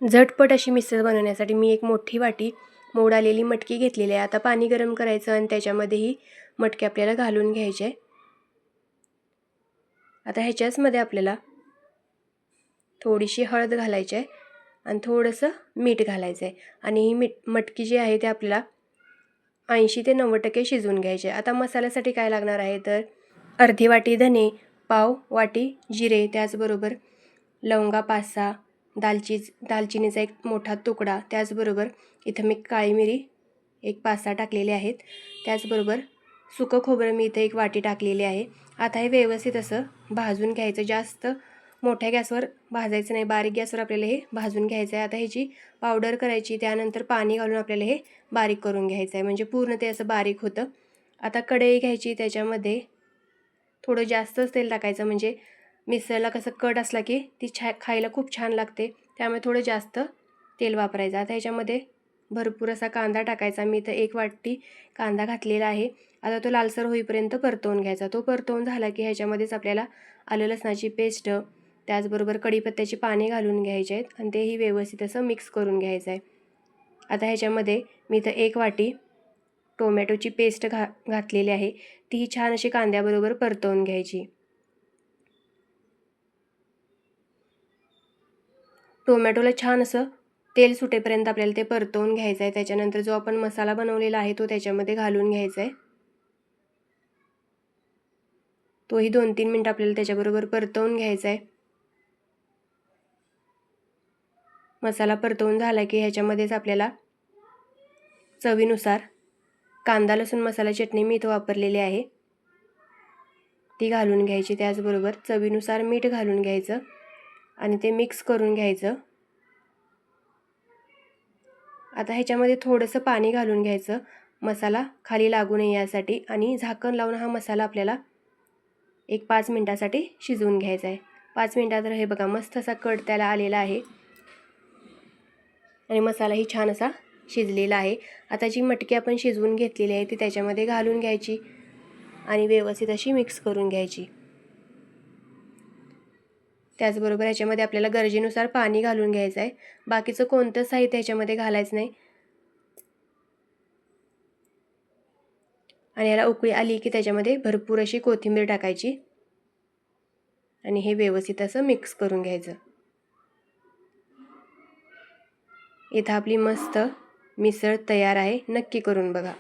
झटपट अशी मिसळ बनवण्यासाठी मी एक मोठी वाटी मोड आलेली मटकी घेतलेली आहे। आता पाणी गरम करायचं आणि त्याच्यामध्ये ही मटकी आपल्याला घालून घ्यायची आहे। आता ह्याच्यामध्ये आपल्याला थोडीशी हळद घालायची आहे आणि थोडंसं मीठ घालायचं आहे आणि ही मटकी जी आहे ते आपल्याला 80 ते 90% शिजवून घ्यायचे। आता मसाल्यासाठी काय लागणार आहे तर अर्धी वाटी धने, पाव वाटी जिरे, त्याचबरोबर लवंगा 5-6, दालचिनीचा एक मोठा तुकडा, त्याचबरोबर इथं मी काळी मिरी एक 5-6 टाकलेले आहेत, त्याचबरोबर सुकं खोबरं मी इथे एक वाटी टाकलेली आहे। आता हे व्यवस्थित असं भाजून घ्यायचं। जास्त मोठ्या गॅसवर भाजायचं नाही, बारीक गॅसवर आपल्याला हे भाजून घ्यायचं आहे। आता ह्याची पावडर करायची, त्यानंतर पाणी घालून आपल्याला हे बारीक करून घ्यायचं आहे, म्हणजे पूर्ण ते असं बारीक होतं। आता कढई घ्यायची, त्याच्यामध्ये थोडं जास्तच तेल टाकायचं, म्हणजे मिसळला कसं कट असला की ती खायला खूप छान लागते, त्यामुळे थोडं जास्त तेल वापरायचं। आता ह्याच्यामध्ये भरपूर असा कांदा टाकायचा। मी इथं 1 वाटी कांदा घातलेला आहे। आता तो लालसर होईपर्यंत परतवून घ्यायचा। तो परतवून झाला की ह्याच्यामध्येच आपल्याला आलं लसणाची पेस्ट, त्याचबरोबर कढीपत्त्याची पाने घालून घ्यायचे आहेत आणि तेही व्यवस्थित असं मिक्स करून घ्यायचं आहे। आता ह्याच्यामध्ये मी इथं 1 वाटी टोमॅटोची पेस्ट घातलेली आहे, ती छान अशी कांद्याबरोबर परतवून घ्यायची। टोमॅटोला छान असं तेल सुटेपर्यंत आपल्याला ते परतवून घ्यायचं आहे। त्याच्यानंतर जो आपण मसाला बनवलेला आहे तो त्याच्यामध्ये घालून घ्यायचा आहे। तोही 2-3 मिनिट आपल्याला त्याच्याबरोबर परतवून घ्यायचा आहे। मसाला परतवून झाला की ह्याच्यामध्येच आपल्याला चवीनुसार कांदा लसूण मसाला चटणी मी इथं वापरलेली आहे ती घालून घ्यायची, त्याचबरोबर चवीनुसार मीठ घालून घ्यायचं आणि ते मिक्स करून घ्यायचं। आता ह्याच्यामध्ये थोडंसं पाणी घालून घ्यायचं, मसाला खाली लागू नये यासाठी, आणि झाकण लावून हा मसाला आपल्याला एक 5 मिनिटासाठी शिजवून घ्यायचा आहे। 5 मिनिटात हे बघा मस्त असा कट त्याला आलेला आहे आणि मसालाही छान असा शिजलेला आहे। आता जी मटकी आपण शिजवून घेतलेली आहे ती त्याच्यामध्ये घालून घ्यायची आणि व्यवस्थित अशी मिक्स करून घ्यायची। त्याचबरोबर ह्याच्यामध्ये आपल्याला गरजेनुसार पाणी घालून घ्यायचं आहे, बाकीचं कोणतं साहित्य ह्याच्यामध्ये घालायचं नाही। आणि याला उकळी आली की त्याच्यामध्ये भरपूर अशी कोथिंबीर टाकायची आणि हे व्यवस्थित असं मिक्स करून घ्यायचं। इथं आपली मस्त मिसळ तयार आहे, नक्की करून बघा।